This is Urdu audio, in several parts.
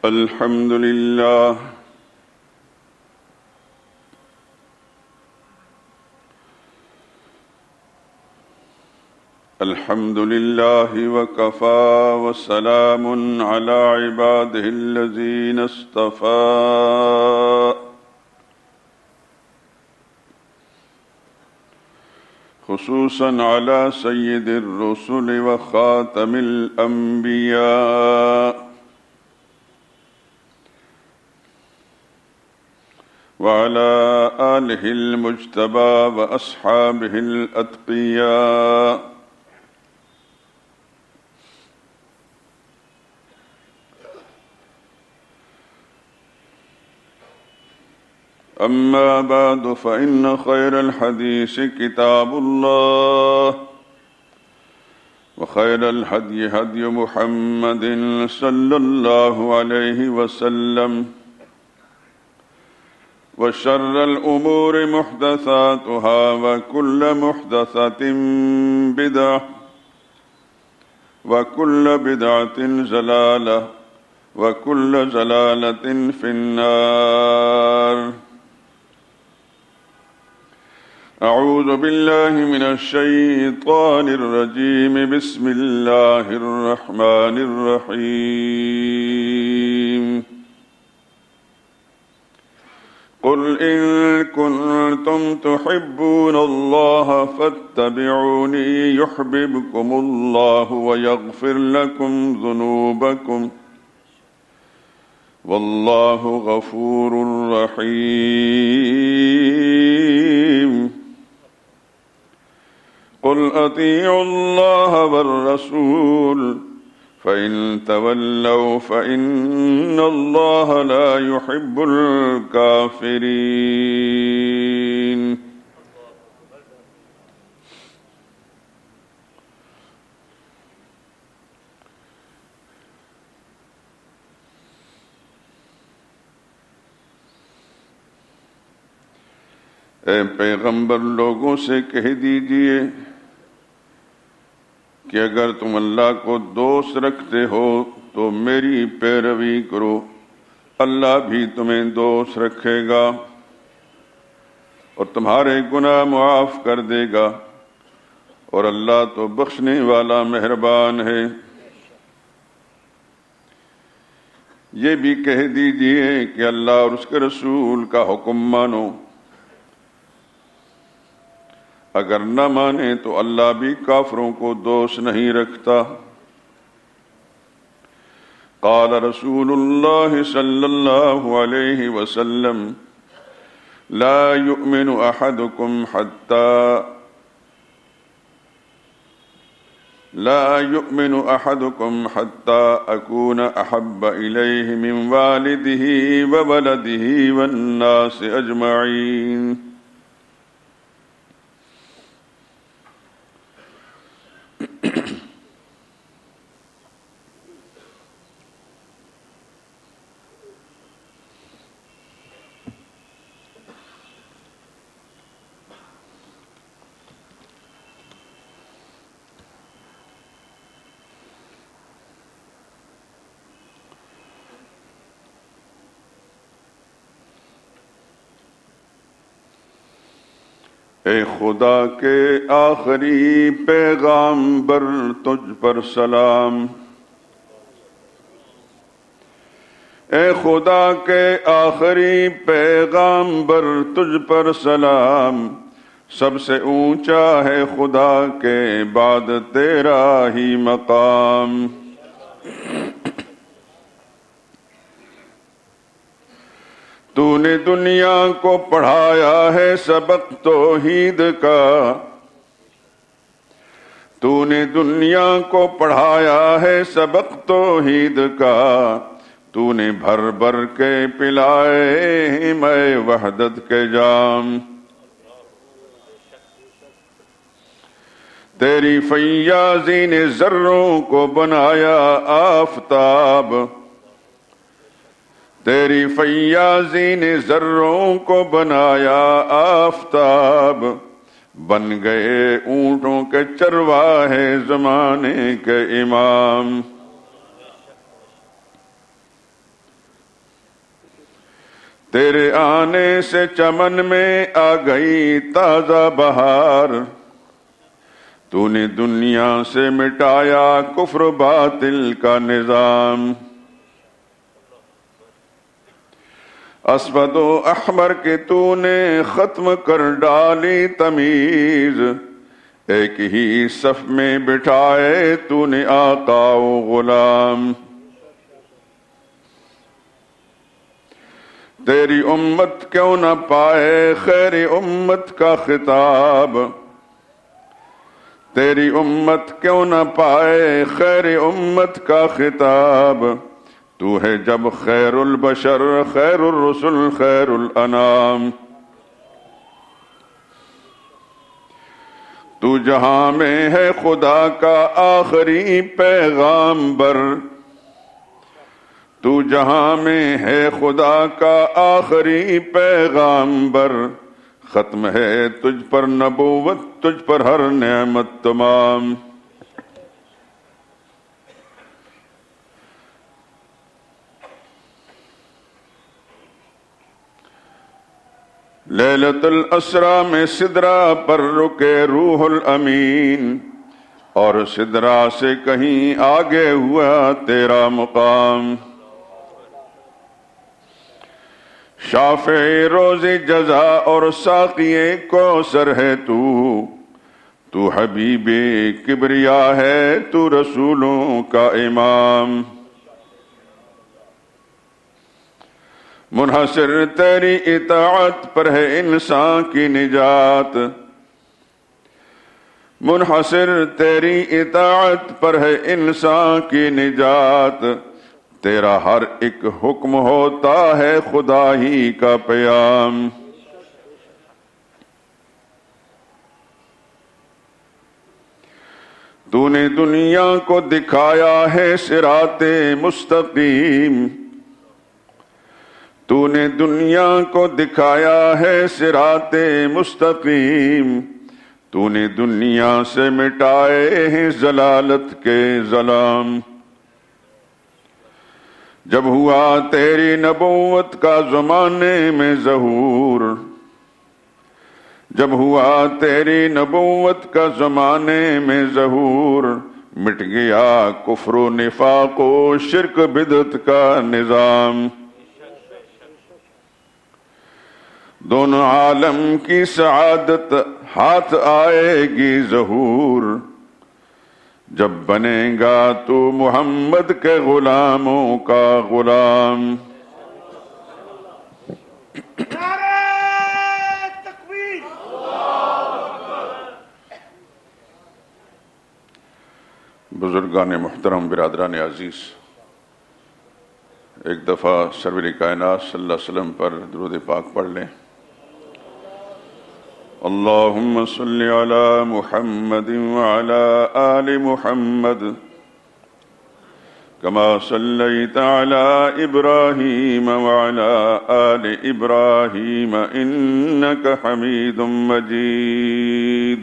الحمد لله الحمد لله وكفى وسلام على عباده الذين اصطفى خصوصا على سيد الرسل وخاتم الأنبياء وعلى آله المجتبى وأصحابه الأتقياء أما بعد فإن خير الحديث كتاب الله وخير الهدي هدي محمد صلى الله عليه وسلم وشر الأمور محدثاتها وكل محدثة بدعة وكل بدعة ضلالة وكل ضلالة في النار. أعوذ بالله من الشيطان الرجيم. بسم الله الرحمن الرحيم. قل إن كنتم تحبون الله فاتبعوني يحببكم الله ويغفر لكم ذنوبكم والله غفور رحيم. قل أطيعوا الله والرسول فإن تولوا فإن الله لا يحب الكافرين. اے پیغمبر لوگوں سے کہہ دیجئے کہ اگر تم اللہ کو دوست رکھتے ہو تو میری پیروی کرو، اللہ بھی تمہیں دوست رکھے گا اور تمہارے گناہ معاف کر دے گا، اور اللہ تو بخشنے والا مہربان ہے۔ یہ بھی کہہ دیجئے کہ اللہ اور اس کے رسول کا حکم مانو، اگر نہ مانے تو اللہ بھی کافروں کو دوست نہیں رکھتا۔ قال رسول اللہ صلی اللہ علیہ وسلم لا يؤمن احدكم حتى اكون احب الیہ من والدہ وولدہ والناس اجمعین۔ اے خدا کے آخری پیغامبر تجھ پر سلام، اے خدا کے آخری پیغامبر تجھ پر سلام، سب سے اونچا ہے خدا کے بعد تیرا ہی مقام۔ تو نے دنیا کو پڑھایا ہے سبق توحید کا، تو نے دنیا کو پڑھایا ہے سبق توحید کا، تو نے بھر بھر کے پلائے میں وحدت کے جام۔ تیری فیاضی نے ذروں کو بنایا آفتاب، تیری فیاضی نے ذروں کو بنایا آفتاب، بن گئے اونٹوں کے چرواہے زمانے کے امام۔ تیرے آنے سے چمن میں آ گئی تازہ بہار، تو نے دنیا سے مٹایا کفر باطل کا نظام۔ اسود و احمر کے تو نے ختم کر ڈالی تمیز، ایک ہی صف میں بٹھائے تو نے آقا و غلام۔ تیری امت کیوں نہ پائے خیر امت کا خطاب، تیری امت کیوں نہ پائے خیر امت کا خطاب، تو ہے جب خیر البشر خیر الرسل خیر الانام۔ تو جہاں میں ہے خدا کا آخری پیغامبر، تو جہاں میں ہے خدا کا آخری پیغامبر، ختم ہے تجھ پر نبوت تجھ پر ہر نعمت تمام۔ لیلۃ الاسریٰ میں سدرہ پر رکے روح الامین، اور سدرہ سے کہیں آگے ہوا تیرا مقام۔ شافع روز جزا اور ساقی کوثر ہے تو حبیب کبریا ہے تو رسولوں کا امام۔ منحصر تیری اطاعت پر ہے انسان کی نجات، منحصر تیری اطاعت پر ہے انسان کی نجات، تیرا ہر ایک حکم ہوتا ہے خدا ہی کا پیام۔ تو نے دنیا کو دکھایا ہے صراط مستقیم، تو نے دنیا کو دکھایا ہے صراط مستقیم، تو نے دنیا سے مٹائے ہیں ضلالت کے ظلام۔ جب ہوا تیری نبوت کا زمانے میں ظہور، جب ہوا تیری نبوت کا زمانے میں ظہور، مٹ گیا کفر و نفاق و شرک بدعت کا نظام۔ دونوں عالم کی سعادت ہاتھ آئے گی ظہور، جب بنے گا تو محمد کے غلاموں کا غلام۔ نعرہ تکبیر! بزرگان محترم، برادران عزیز، ایک دفعہ سرور کائنات صلی اللہ علیہ وسلم پر درود پاک پڑھ لیں۔ اللہم صل علی محمد وعلی آل محمد کما صلیت علی ابراہیم وعلی آل ابراہیم انک حمید مجید۔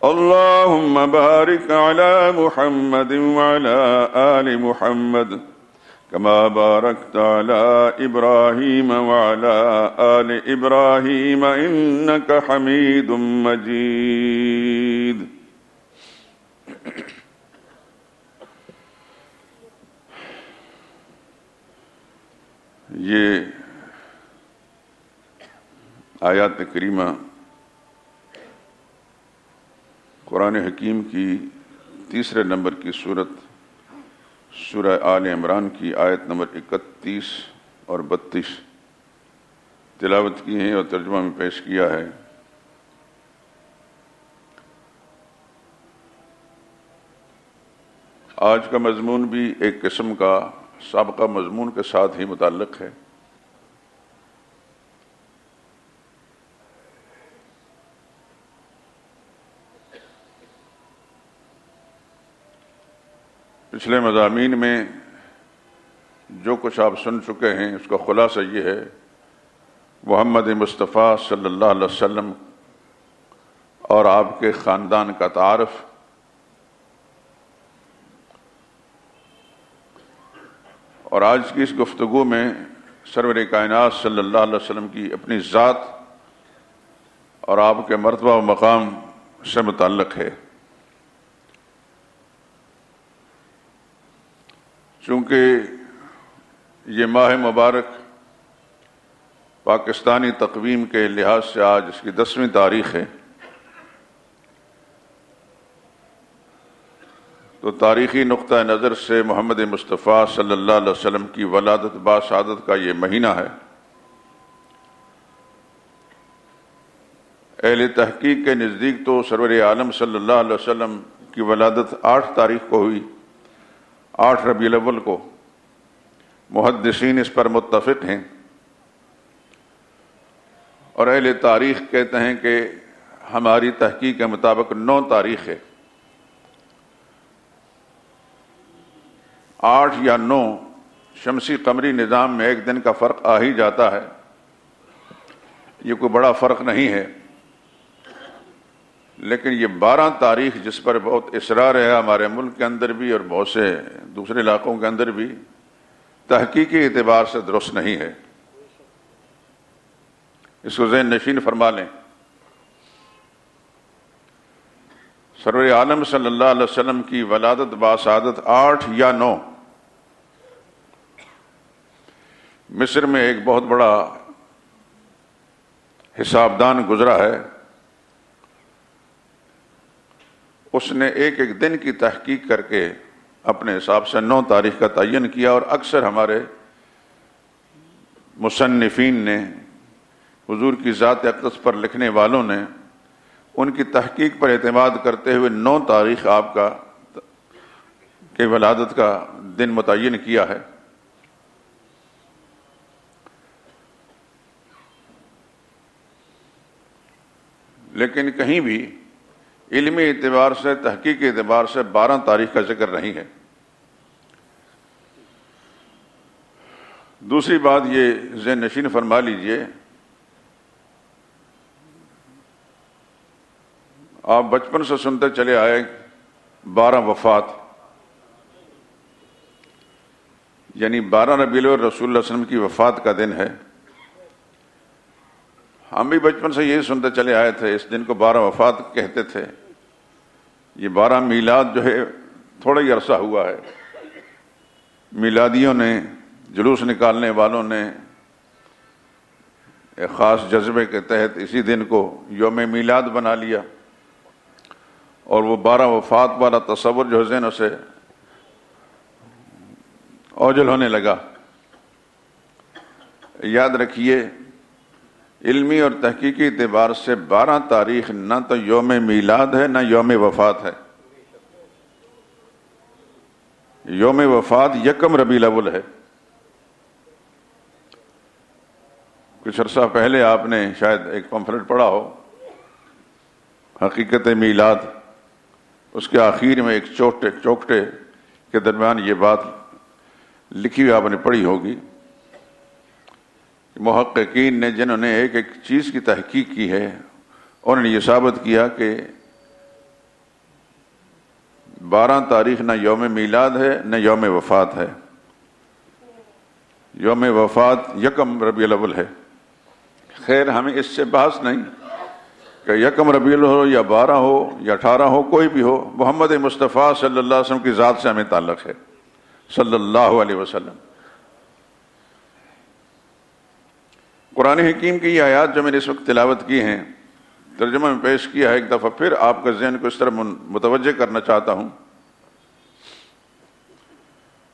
اللہم بارک علی محمد وعلی آل محمد كما باركت على إبراهيم وعلى آل إبراهيم إنك حميد مجيد۔ یہ آیات کریمہ قرآن حکیم کی تیسرے نمبر کی سورت سورہ آل عمران کی آیت نمبر 31 اور 32 تلاوت کی ہیں اور ترجمہ میں پیش کیا ہے۔ آج کا مضمون بھی ایک قسم کا سابقہ مضمون کے ساتھ ہی متعلق ہے۔ پچھلے مضامین میں جو کچھ آپ سن چکے ہیں اس کا خلاصہ یہ ہے، محمد مصطفیٰ صلی اللہ علیہ وسلم اور آپ کے خاندان کا تعارف، اور آج کی اس گفتگو میں سرور کائنات صلی اللہ علیہ وسلم کی اپنی ذات اور آپ کے مرتبہ و مقام سے متعلق ہے۔ چونکہ یہ ماہ مبارک پاکستانی تقویم کے لحاظ سے آج اس کی 10ویں تاریخ ہے، تو تاریخی نقطہ نظر سے محمد مصطفیٰ صلی اللہ علیہ وسلم کی ولادت باسعادت کا یہ مہینہ ہے۔ اہل تحقیق کے نزدیک تو سرور عالم صلی اللہ علیہ وسلم کی ولادت 8 تاریخ کو ہوئی، 8 ربیع الاول کو۔ محدثین اس پر متفق ہیں، اور اہل تاریخ کہتے ہیں کہ ہماری تحقیق کے مطابق 9 تاریخ ہے۔ 8 یا 9 شمسی قمری نظام میں ایک دن کا فرق آ ہی جاتا ہے، یہ کوئی بڑا فرق نہیں ہے، لیکن یہ 12 تاریخ جس پر بہت اصرار ہے ہمارے ملک کے اندر بھی اور بہت سے دوسرے علاقوں کے اندر بھی، تحقیقی اعتبار سے درست نہیں ہے، اس کو ذہن نشین فرما لیں۔ سرور عالم صلی اللہ علیہ وسلم کی ولادت باسعادت 8 یا 9 مصر میں ایک بہت بڑا حسابدان گزرا ہے، اس نے ایک ایک دن کی تحقیق کر کے اپنے حساب سے 9 تاریخ کا تعین کیا، اور اکثر ہمارے مصنفین نے، حضور کی ذات اقدس پر لکھنے والوں نے، ان کی تحقیق پر اعتماد کرتے ہوئے 9 تاریخ آپ کا کہ ولادت کا دن متعین کیا ہے۔ لیکن کہیں بھی علمی اعتبار سے، تحقیقی اعتبار سے 12 تاریخ کا ذکر نہیں ہے۔ دوسری بات یہ ذہن نشین فرما لیجئے، آپ بچپن سے سنتے چلے آئے 12 وفات، یعنی 12 ربیع الاول رسول اللہ صلی اللہ علیہ وسلم کی وفات کا دن ہے۔ ہم بھی بچپن سے یہی سنتے چلے آئے تھے، اس دن کو 12 وفات کہتے تھے۔ یہ 12 میلاد جو ہے تھوڑا ہی عرصہ ہوا ہے، میلادیوں نے، جلوس نکالنے والوں نے ایک خاص جذبے کے تحت اسی دن کو یوم میلاد بنا لیا، اور وہ 12 وفات والا تصور جو ذہنوں سے اوجل ہونے لگا۔ یاد رکھیے، علمی اور تحقیقی اعتبار سے 12 تاریخ نہ تو یوم میلاد ہے نہ یوم وفات ہے۔ یوم وفات 1 ربیع الاول ہے۔ کچھ عرصہ پہلے آپ نے شاید ایک پمفلٹ پڑھا ہو، حقیقت میلاد، اس کے آخر میں ایک چوکٹے کے درمیان یہ بات لکھی ہوئی آپ نے پڑھی ہوگی۔ محققین نے جنہوں نے ایک ایک چیز کی تحقیق کی ہے، انہوں نے یہ ثابت کیا کہ 12 تاریخ نہ یوم میلاد ہے نہ یوم وفات ہے، یوم وفات 1 ربیع الاول ہے۔ خیر، ہمیں اس سے بحث نہیں کہ 1 ربیع الاول ہو یا 12 ہو یا 18 ہو، کوئی بھی ہو، محمد مصطفیٰ صلی اللہ علیہ وسلم کی ذات سے ہمیں تعلق ہے، صلی اللہ علیہ وسلم۔ قرآن حکیم کی یہ آیات جو میں نے اس وقت تلاوت کی ہیں، ترجمہ میں پیش کیا ہے، ایک دفعہ پھر آپ کا ذہن کو اس طرح متوجہ کرنا چاہتا ہوں،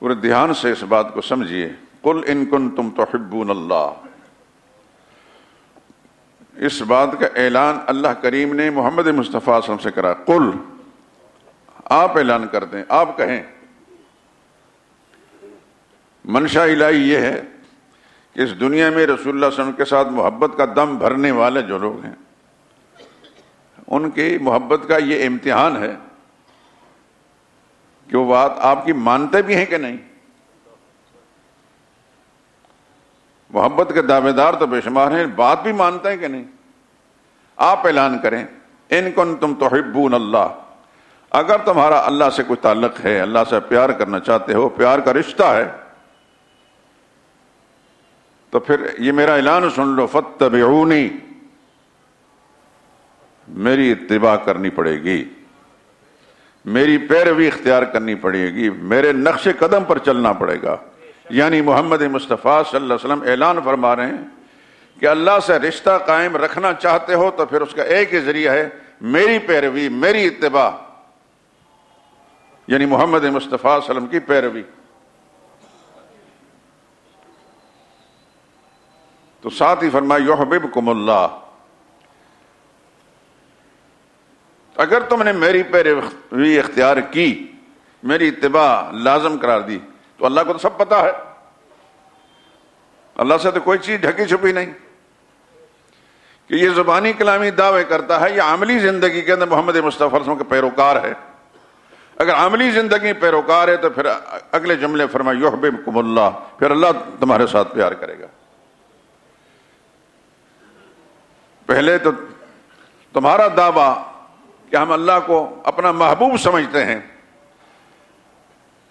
پورے دھیان سے اس بات کو سمجھیے۔ قل ان کنتم تحبون اللہ، اس بات کا اعلان اللہ کریم نے محمد مصطفیٰ صلی اللہ علیہ وسلم سے کرا۔ قل، آپ اعلان کر دیں، آپ کہیں۔ منشا الہی یہ ہے کہ اس دنیا میں رسول اللہ صلی اللہ علیہ وسلم کے ساتھ محبت کا دم بھرنے والے جو لوگ ہیں، ان کی محبت کا یہ امتحان ہے کہ وہ بات آپ کی مانتے بھی ہیں کہ نہیں۔ محبت کے دعوے دار تو بے شمار ہیں، بات بھی مانتے ہیں کہ نہیں۔ آپ اعلان کریں، ان کنتم تحبون اللہ، اگر تمہارا اللہ سے کوئی تعلق ہے، اللہ سے پیار کرنا چاہتے ہو، پیار کا رشتہ ہے، تو پھر یہ میرا اعلان سن لو، فاتبعونی، میری اتباع کرنی پڑے گی، میری پیروی اختیار کرنی پڑے گی، میرے نقش قدم پر چلنا پڑے گا۔ یعنی محمد مصطفیٰ صلی اللہ علیہ وسلم اعلان فرما رہے ہیں کہ اللہ سے رشتہ قائم رکھنا چاہتے ہو تو پھر اس کا ایک ہی ذریعہ ہے میری پیروی، میری اتباع، یعنی محمد مصطفیٰ صلی اللہ علیہ وسلم کی پیروی۔ تو ساتھ ہی فرمایا یحببکم اللہ، اگر تم نے میری پیروی اختیار کی، میری اتباع لازم قرار دی، تو اللہ کو تو سب پتا ہے، اللہ سے تو کوئی چیز ڈھکی چھپی نہیں کہ یہ زبانی کلامی دعوے کرتا ہے، یہ عملی زندگی کے اندر محمد مصطفیٰ صلی اللہ علیہ وسلم کا پیروکار ہے۔ اگر عملی زندگی پیروکار ہے تو پھر اگلے جملے فرمایا یحببکم اللہ، پھر اللہ تمہارے ساتھ پیار کرے گا۔ پہلے تو تمہارا دعویٰ کہ ہم اللہ کو اپنا محبوب سمجھتے ہیں،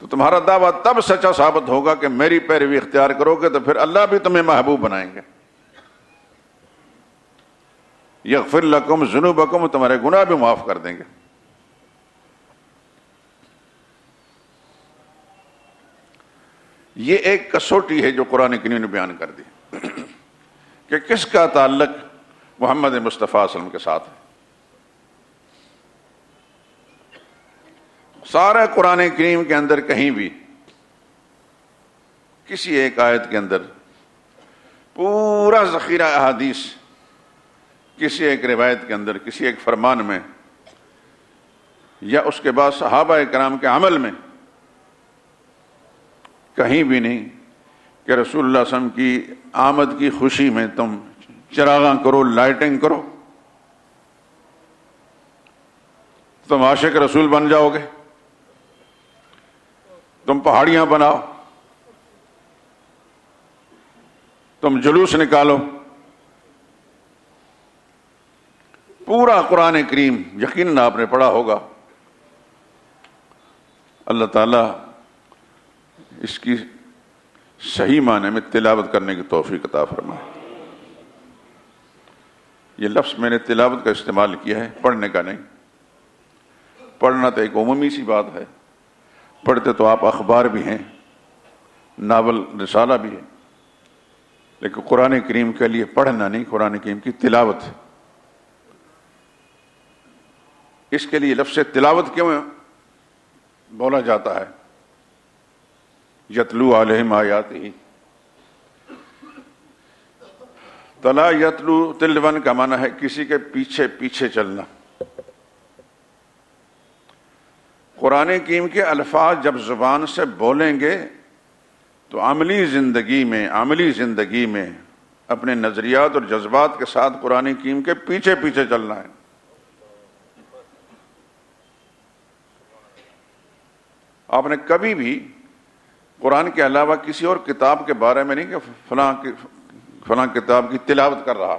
تو تمہارا دعویٰ تب سچا ثابت ہوگا کہ میری پیروی اختیار کرو گے تو پھر اللہ بھی تمہیں محبوب بنائیں گے۔ یغفر لکم ذنوبکم، تمہارے گناہ بھی معاف کر دیں گے۔ یہ ایک کسوٹی ہے جو قرآن کریم نے بیان کر دی کہ کس کا تعلق محمد مصطفیٰ صلی اللہ علیہ وسلم کے ساتھ ہے۔ سارے قرآن کریم کے اندر کہیں بھی کسی ایک آیت کے اندر پورا ذخیرہ احادیث، کسی ایک روایت کے اندر، کسی ایک فرمان میں، یا اس کے بعد صحابہ کرام کے عمل میں کہیں بھی نہیں کہ رسول اللہ صلی اللہ علیہ وسلم کی آمد کی خوشی میں تم چراغاں کرو، لائٹنگ کرو، تم عاشق رسول بن جاؤ گے، تم پہاڑیاں بناؤ، تم جلوس نکالو۔ پورا قرآن کریم یقیناً آپ نے پڑھا ہوگا، اللہ تعالیٰ اس کی صحیح معنی میں تلاوت کرنے کی توفیق عطا فرمائے۔ یہ لفظ میں نے تلاوت کا استعمال کیا ہے، پڑھنے کا نہیں۔ پڑھنا تو ایک عمومی سی بات ہے، پڑھتے تو آپ اخبار بھی ہیں، ناول رسالہ بھی ہے، لیکن قرآن کریم کے لیے پڑھنا نہیں، قرآن کریم کی تلاوت ہے۔ اس کے لیے لفظ تلاوت کیوں بولا جاتا ہے؟ یتلو علیہم آیاتہ، تلا یتلو تلون کا معنی ہے کسی کے پیچھے پیچھے چلنا۔ قرآن کریم کے الفاظ جب زبان سے بولیں گے تو عملی زندگی میں اپنے نظریات اور جذبات کے ساتھ قرآن کریم کے پیچھے پیچھے چلنا ہے۔ آپ نے کبھی بھی قرآن کے علاوہ کسی اور کتاب کے بارے میں نہیں کہ فلاں کتاب کی تلاوت کر رہا۔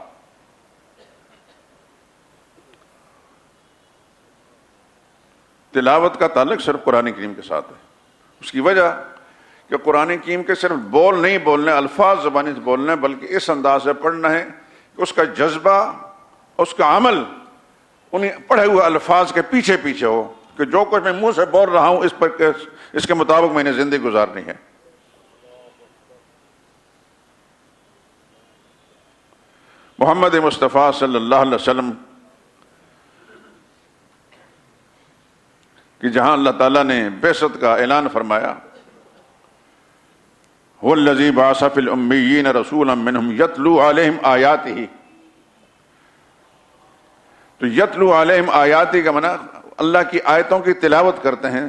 تلاوت کا تعلق صرف قرآن کریم کے ساتھ ہے۔ اس کی وجہ کہ قرآن کریم کے صرف بول نہیں بولنے، الفاظ زبانی سے بولنے، بلکہ اس انداز سے پڑھنا ہے کہ اس کا جذبہ، اس کا عمل انہیں پڑھے ہوئے الفاظ کے پیچھے پیچھے ہو، کہ جو کچھ میں منہ سے بول رہا ہوں اس کے مطابق میں نے زندگی گزارنی ہے۔ محمد مصطفیٰ صلی اللہ علیہ وسلم کہ جہاں اللہ تعالیٰ نے بعثت کا اعلان فرمایا، هو الذی بعث فی الامیین رسولا منہم یتلو علیہم آیاتہ، تو یتلو علیہم آیاتہ کا معنی اللہ کی آیتوں کی تلاوت کرتے ہیں۔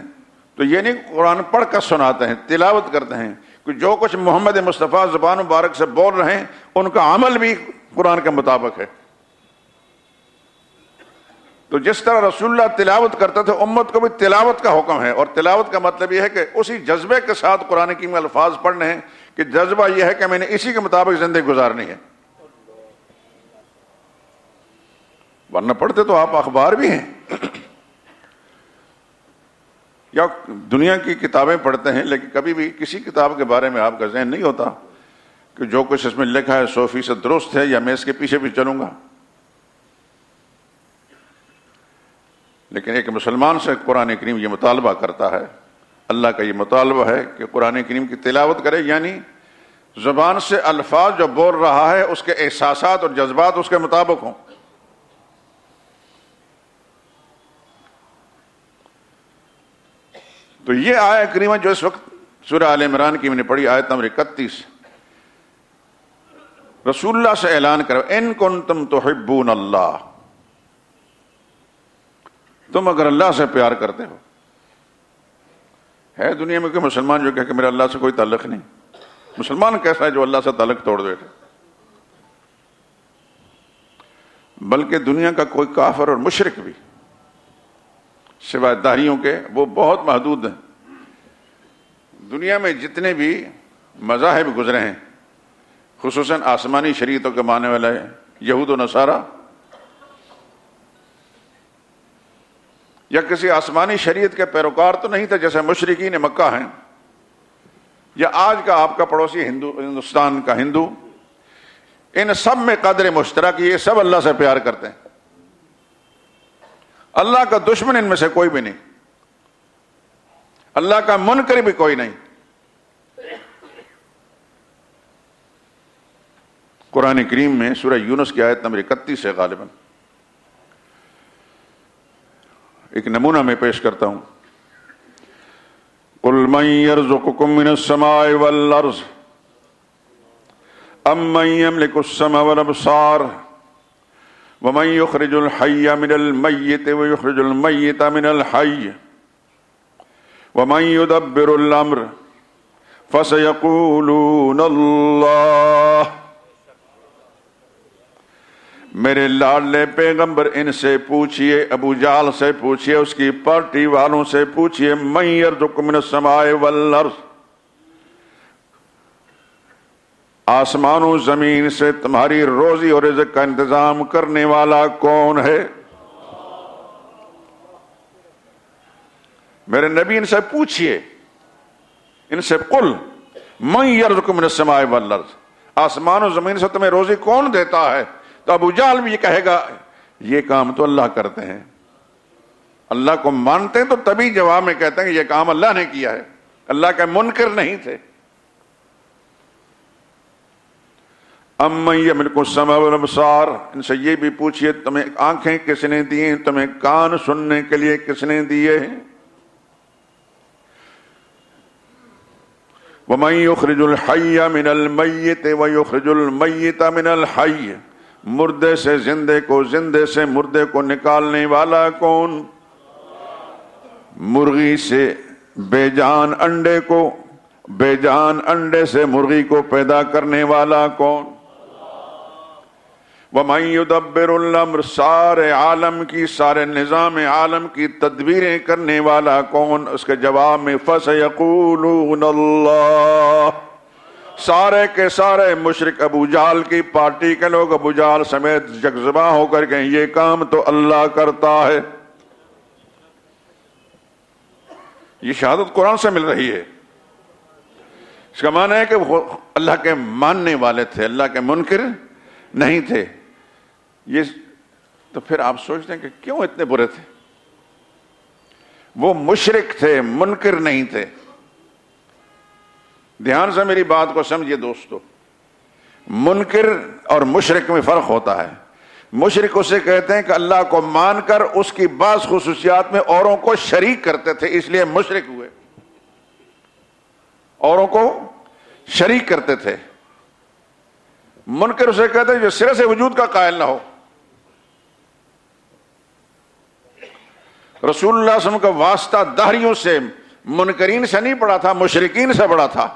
تو یہ نہیں قرآن پڑھ کر سناتے ہیں، تلاوت کرتے ہیں کہ جو کچھ محمد مصطفیٰ زبان مبارک سے بول رہے ہیں ان کا عمل بھی قرآن کے مطابق ہے۔ تو جس طرح رسول اللہ تلاوت کرتے تھے، امت کو بھی تلاوت کا حکم ہے، اور تلاوت کا مطلب یہ ہے کہ اسی جذبے کے ساتھ قرآن کی الفاظ پڑھنے ہیں کہ جذبہ یہ ہے کہ میں نے اسی کے مطابق زندگی گزارنی ہے۔ ورنہ پڑھتے تو آپ اخبار بھی ہیں یا دنیا کی کتابیں پڑھتے ہیں، لیکن کبھی بھی کسی کتاب کے بارے میں آپ کا ذہن نہیں ہوتا کہ جو کچھ اس میں لکھا ہے 100% درست ہے یا میں اس کے پیچھے بھی چلوں گا. لیکن ایک مسلمان سے قرآن کریم یہ مطالبہ کرتا ہے، اللہ کا یہ مطالبہ ہے کہ قرآن کریم کی تلاوت کرے، یعنی زبان سے الفاظ جو بول رہا ہے اس کے احساسات اور جذبات اس کے مطابق ہوں. تو یہ آیت کریمہ جو اس وقت سورہ آل عمران کی میں نے پڑھی، آیت نمبر 31، رسول اللہ سے اعلان کرو ان کنتم تحبون اللہ، تم اگر اللہ سے پیار کرتے ہو. ہے دنیا میں کوئی مسلمان جو کہے کہ میرا اللہ سے کوئی تعلق نہیں؟ مسلمان کیسا ہے جو اللہ سے تعلق توڑ دے؟ بلکہ دنیا کا کوئی کافر اور مشرک بھی سوائے داہریوں کے وہ بہت محدود ہیں. دنیا میں جتنے بھی مذاہب گزرے ہیں، خصوصاً آسمانی شریعتوں کے ماننے والے یہود و نصارہ، یا کسی آسمانی شریعت کے پیروکار تو نہیں تھے جیسے مشرکین مکہ ہیں، یا آج کا آپ کا پڑوسی ہندوستان کا ہندو، ان سب میں قدر مشترک یہ سب اللہ سے پیار کرتے ہیں. اللہ کا دشمن ان میں سے کوئی بھی نہیں، اللہ کا منکر بھی کوئی نہیں. قرآن کریم میں سورہ یونس کی آیت نمبر 31 ہے غالباً، ایک نمونہ میں پیش کرتا ہوں. قُلْ مَنْ يَرْزُقُكُم مِّنَ السَّمَاءِ وَالْأَرْضِ أَمَّنْ يَمْلِكُ السَّمْعَ وَالْأَبْصَارَ وَمَنْ يُخْرِجُ الْحَيَّ مِنَ الْمَيِّتِ وَيُخْرِجُ الْمَيِّتَ مِنَ الْحَيِّ وَمَنْ يُدَبِّرُ الْأَمْرَ فَسَيَقُولُونَ اللَّهُ. میرے لاڈلے پیغمبر ان سے پوچھئے، ابو جہل سے پوچھئے، اس کی پارٹی والوں سے پوچھئے، من یرزقکم من السماء والارض، آسمان و زمین سے تمہاری روزی اور رزق کا انتظام کرنے والا کون ہے؟ میرے نبی ان سے پوچھئے، ان سے قل من یرزقکم من السماء والارض، آسمان و زمین سے تمہیں روزی کون دیتا ہے؟ تو ابو جہل بھی یہ کہے گا یہ کام تو اللہ کرتے ہیں. اللہ کو مانتے ہیں تو تبھی جواب میں کہتے ہیں کہ یہ کام اللہ نے کیا ہے، اللہ کے منکر نہیں تھے. امن یملک السمع والابصار، ان سے یہ بھی پوچھئے تمہیں آنکھیں کس نے دی ہیں، تمہیں کان سننے کے لیے کس نے دیے ہیں؟ ومن یخرج الحی من المیت ویخرج المیت من الحی، مردے سے زندے کو، زندے سے مردے کو نکالنے والا کون؟ مرغی سے بے جان انڈے کو، بے جان انڈے سے مرغی کو پیدا کرنے والا کون؟ وَمَن يُدَبِّرُ الْأَمْرَ، سارے عالم کی، سارے نظام عالم کی تدبیریں کرنے والا کون؟ اس کے جواب میں فَسَيَقُولُونَ اللَّهُ. سارے کے سارے مشرک ابو جہل کی پارٹی کے لوگ ابو جہل سمیت یکزباں ہو کر کے یہ کام تو اللہ کرتا ہے. یہ شہادت قرآن سے مل رہی ہے. اس کا معنی ہے کہ وہ اللہ کے ماننے والے تھے، اللہ کے منکر نہیں تھے. یہ تو پھر آپ سوچتے ہیں کہ کیوں اتنے برے تھے؟ وہ مشرک تھے، منکر نہیں تھے. دھیان سے میری بات کو سمجھیے دوستو، منکر اور مشرک میں فرق ہوتا ہے. مشرک اسے کہتے ہیں کہ اللہ کو مان کر اس کی بعض خصوصیات میں اوروں کو شریک کرتے تھے، اس لیے مشرک ہوئے، اوروں کو شریک کرتے تھے. منکر اسے کہتے ہیں جو سرے سے وجود کا قائل نہ ہو. رسول اللہ صلی اللہ علیہ وسلم کا واسطہ داہریوں سے، منکرین سے نہیں پڑا تھا، مشرکین سے پڑا تھا.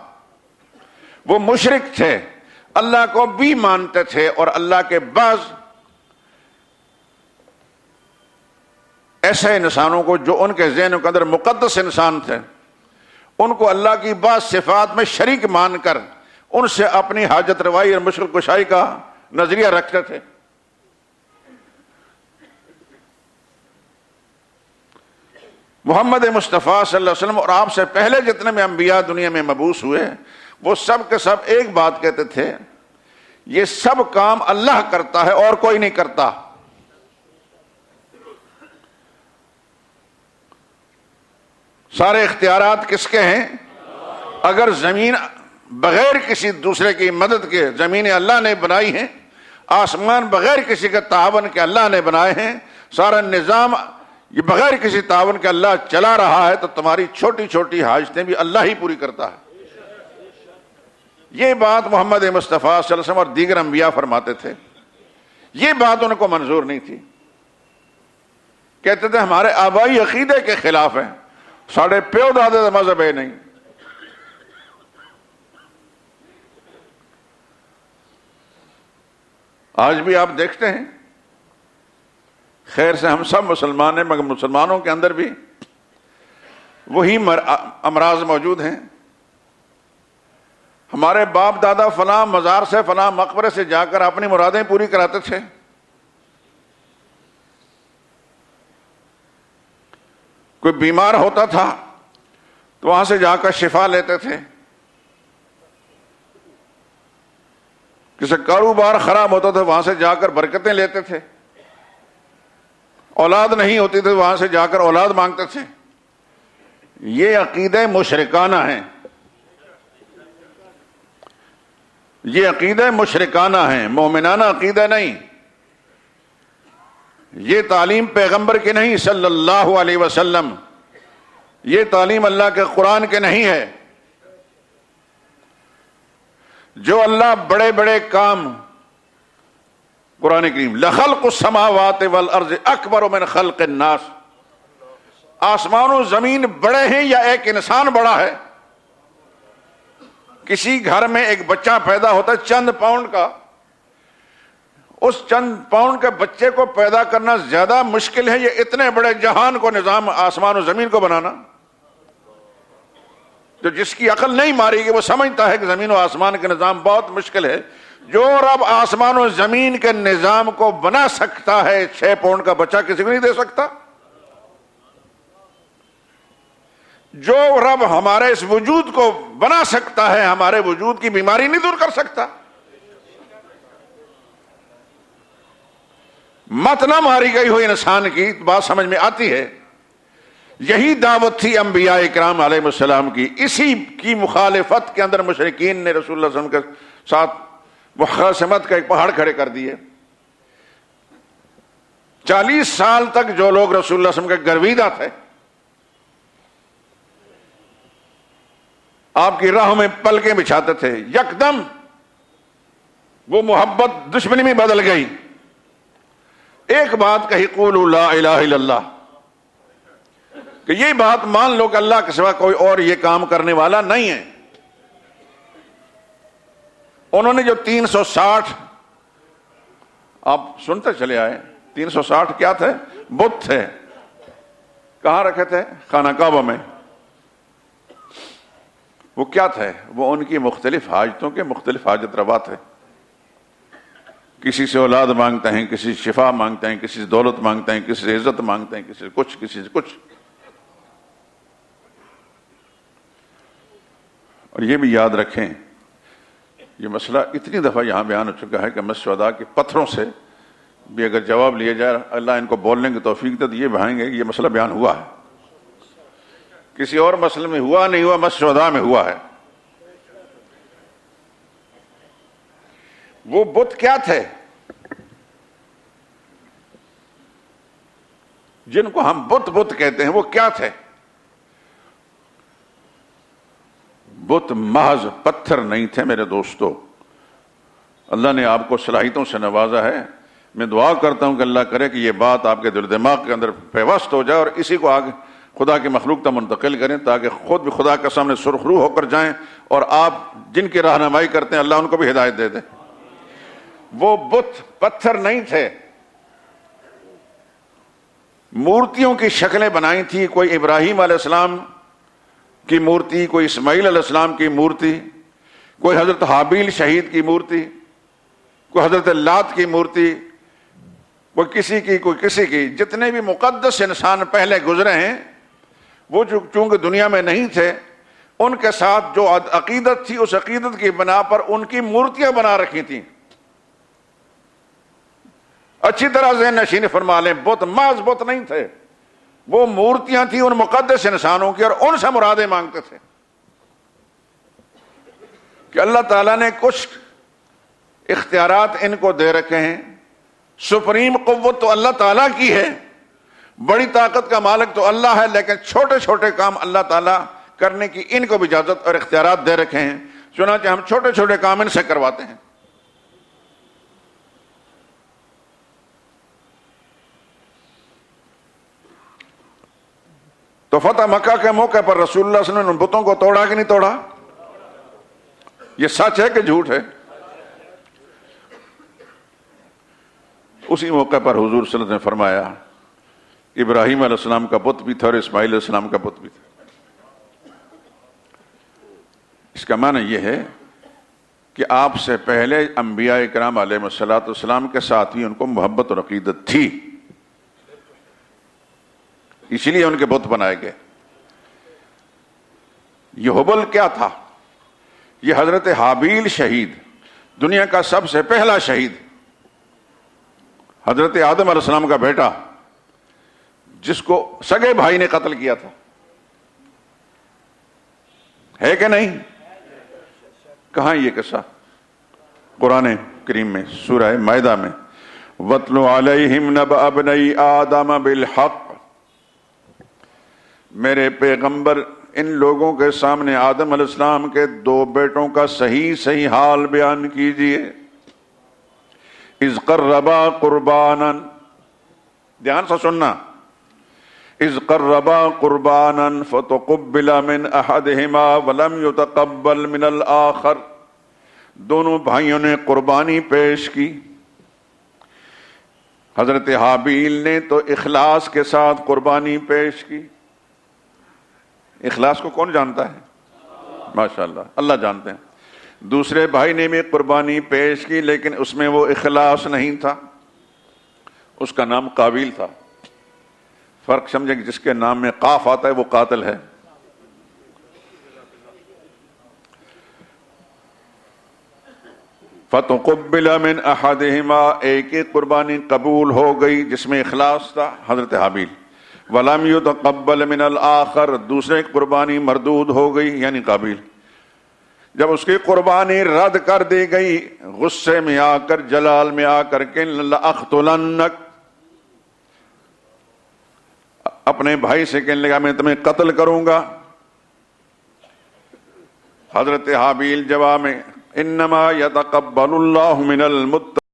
وہ مشرک تھے، اللہ کو بھی مانتے تھے، اور اللہ کے بعض ایسے انسانوں کو جو ان کے ذہن کے اندر مقدس انسان تھے، ان کو اللہ کی بعض صفات میں شریک مان کر ان سے اپنی حاجت روائی اور مشکل کشائی کا نظریہ رکھتے تھے. محمد مصطفیٰ صلی اللہ علیہ وسلم اور آپ سے پہلے جتنے بھی انبیاء دنیا میں مبعوث ہوئے، وہ سب کے سب ایک بات کہتے تھے، یہ سب کام اللہ کرتا ہے اور کوئی نہیں کرتا۔ سارے اختیارات کس کے ہیں؟ اگر زمین بغیر کسی دوسرے کی مدد کے، زمینیں اللہ نے بنائی ہیں، آسمان بغیر کسی کے تعاون کے اللہ نے بنائے ہیں، سارا نظام یہ بغیر کسی تعاون کے اللہ چلا رہا ہے، تو تمہاری چھوٹی چھوٹی حاجتیں بھی اللہ ہی پوری کرتا ہے۔ یہ بات محمد مصطفیٰ صلی اللہ علیہ وسلم اور دیگر انبیاء فرماتے تھے، یہ بات ان کو منظور نہیں تھی۔ کہتے تھے ہمارے آبائی عقیدے کے خلاف ہیں، ساڑھے پیو دادے کا مذہب ہے نہیں۔ آج بھی آپ دیکھتے ہیں، خیر سے ہم سب مسلمان ہیں، مگر مسلمانوں کے اندر بھی وہی امراض موجود ہیں۔ ہمارے باپ دادا فلاں مزار سے، فلاں مقبرے سے جا کر اپنی مرادیں پوری کراتے تھے۔ کوئی بیمار ہوتا تھا تو وہاں سے جا کر شفا لیتے تھے، کسی کاروبار خراب ہوتا تھا وہاں سے جا کر برکتیں لیتے تھے، اولاد نہیں ہوتی تھی وہاں سے جا کر اولاد مانگتے تھے۔ یہ عقیدے مشرکانہ ہیں، یہ عقیدے مشرکانہ ہیں، مومنانہ عقیدہ نہیں۔ یہ تعلیم پیغمبر کی نہیں صلی اللہ علیہ وسلم، یہ تعلیم اللہ کے قرآن کے نہیں ہے۔ جو اللہ بڑے بڑے کام، قرآن کریم لخلق السماوات والارض اکبر من خلق الناس، آسمان و زمین بڑے ہیں یا ایک انسان بڑا ہے؟ کسی گھر میں ایک بچہ پیدا ہوتا ہے چند پاؤنڈ کا، اس چند پاؤنڈ کے بچے کو پیدا کرنا زیادہ مشکل ہے یہ اتنے بڑے جہان کو، نظام آسمان و زمین کو بنانا؟ جو جس کی عقل نہیں ماری گی وہ سمجھتا ہے کہ زمین و آسمان کے نظام بہت مشکل ہے۔ جو رب آسمان و زمین کے نظام کو بنا سکتا ہے، 6 پاؤنڈ کا بچہ کسی کو نہیں دے سکتا۔ جو رب ہمارے اس وجود کو بنا سکتا ہے، ہمارے وجود کی بیماری نہیں دور کر سکتا۔ مت نہ ماری گئی ہوئی انسان کی بات سمجھ میں آتی ہے۔ یہی دعوت تھی انبیاء اکرام علیہ السلام کی، اسی کی مخالفت کے اندر مشرکین نے رسول اللہ صلی اللہ علیہ وسلم کے ساتھ مخاصمت کا ایک پہاڑ کھڑے کر دیے۔ 40 سال تک جو لوگ رسول اللہ صلی اللہ علیہ وسلم کے گرویدہ تھے، آپ کی راہوں میں پلکیں بچھاتے تھے، یکدم وہ محبت دشمنی میں بدل گئی۔ ایک بات کہی، قولوا لا الہ الا اللہ، کہ یہ بات مان لو کہ اللہ کے سوا کوئی اور یہ کام کرنے والا نہیں ہے۔ انہوں نے جو 360 آپ سنتے چلے آئے، 360 کیا تھے؟ بت تھے۔ کہاں رکھے تھے؟ خانہ کعبہ میں۔ وہ کیا تھے؟ وہ ان کی مختلف حاجتوں کے مختلف حاجت روا تھے۔ کسی سے اولاد مانگتے ہیں، کسی سے شفا مانگتے ہیں، کسی سے دولت مانگتے ہیں، کسی سے عزت مانگتے ہیں، کسی سے کچھ، کسی سے کچھ۔ اور یہ بھی یاد رکھیں، یہ مسئلہ اتنی دفعہ یہاں بیان ہو چکا ہے کہ مسجد شہداء کے پتھروں سے بھی اگر جواب لیا جائے، اللہ ان کو بولنے کی توفیق دے تو یہ بتائیں گے کہ یہ مسئلہ بیان ہوا ہے۔ کسی اور مسئلے میں ہوا نہیں ہوا، مسجد شہداء میں ہوا ہے۔ وہ بت کیا تھے جن کو ہم بت کہتے ہیں؟ وہ کیا تھے؟ بت محض پتھر نہیں تھے میرے دوستو۔ اللہ نے آپ کو صلاحیتوں سے نوازا ہے۔ میں دعا کرتا ہوں کہ اللہ کرے کہ یہ بات آپ کے دل دماغ کے اندر پیوست ہو جائے اور اسی کو آگے خدا کی مخلوق تک منتقل کریں، تاکہ خود بھی خدا کے سامنے سرخرو ہو کر جائیں، اور آپ جن کی رہنمائی کرتے ہیں اللہ ان کو بھی ہدایت دے دے۔ وہ بت پتھر نہیں تھے، مورتیوں کی شکلیں بنائی تھی۔ کوئی ابراہیم علیہ السلام کی مورتی، کوئی اسماعیل علیہ السلام کی مورتی، کوئی حضرت حابیل شہید کی مورتی، کوئی حضرت لات کی مورتی، کوئی کسی کی، کوئی کسی کی۔ جتنے بھی مقدس انسان پہلے گزرے ہیں وہ چونکہ دنیا میں نہیں تھے، ان کے ساتھ جو عقیدت تھی اس عقیدت کی بنا پر ان کی مورتیاں بنا رکھی تھیں. اچھی طرح ذہن نشین فرما لیں, بت محض بت نہیں تھے, وہ مورتیاں تھیں ان مقدس انسانوں کی, اور ان سے مرادیں مانگتے تھے کہ اللہ تعالیٰ نے کچھ اختیارات ان کو دے رکھے ہیں, سپریم قوت تو اللہ تعالیٰ کی ہے, بڑی طاقت کا مالک تو اللہ ہے, لیکن چھوٹے چھوٹے کام اللہ تعالیٰ کرنے کی ان کو بھی اجازت اور اختیارات دے رکھے ہیں, چنانچہ ہم چھوٹے چھوٹے کام ان سے کرواتے ہیں. تو فتح مکہ کے موقع پر رسول اللہ صلی اللہ علیہ وسلم نے ان بتوں کو توڑا کہ نہیں توڑا؟ یہ سچ ہے کہ جھوٹ ہے؟ اسی موقع پر حضور صلی اللہ علیہ وسلم نے فرمایا ابراہیم علیہ السلام کا بت بھی تھا اور اسماعیل علیہ السلام کا بت بھی تھا. اس کا معنی یہ ہے کہ آپ سے پہلے انبیاء کرام علیہ الصلوۃ والسلام کے ساتھ ہی ان کو محبت اور عقیدت تھی, اسی لیے ان کے بت بنائے گئے. یہ حبل کیا تھا؟ یہ حضرت حابیل شہید, دنیا کا سب سے پہلا شہید, حضرت آدم علیہ السلام کا بیٹا, جس کو سگے بھائی نے قتل کیا تھا, ہے کہ نہیں؟ کہاں یہ قصہ؟ قرآن کریم میں سورہ مائدہ میں وَاتْلُ عَلَيْهِمْ نَبَأَ ابْنَيْ آدَمَ بِالْحَقِّ. میرے پیغمبر ان لوگوں کے سامنے آدم علیہ السلام کے دو بیٹوں کا صحیح حال بیان کیجئے. اذ قربا قربانا, دھیان سے سننا, اذ قربا قربانا فتقبل من احدهما ولم يتقبل من الاخر. دونوں بھائیوں نے قربانی پیش کی. حضرت حابیل نے تو اخلاص کے ساتھ قربانی پیش کی. اخلاص کو کون جانتا ہے؟ ماشاءاللہ اللہ جانتے ہیں. دوسرے بھائی نے بھی قربانی پیش کی, لیکن اس میں وہ اخلاص نہیں تھا, اس کا نام قابیل تھا. فرق سمجھیں کہ جس کے نام میں قاف آتا ہے وہ قاتل ہے. فتقبل من احدهما, ایک ہی قربانی قبول ہو گئی جس میں اخلاص تھا, حضرت حابیل. ولم يتقبل من الاخر, دوسرے قربانی مردود ہو گئی یعنی قابیل. جب اس کی قربانی رد کر دی گئی, غصے میں آ کر, جلال میں آ کر کہ لأقتلنک, اپنے بھائی سے کہنے لگا میں تمہیں قتل کروں گا. حضرت حابیل جواب میں انما یتقبل اللہ من المتقین,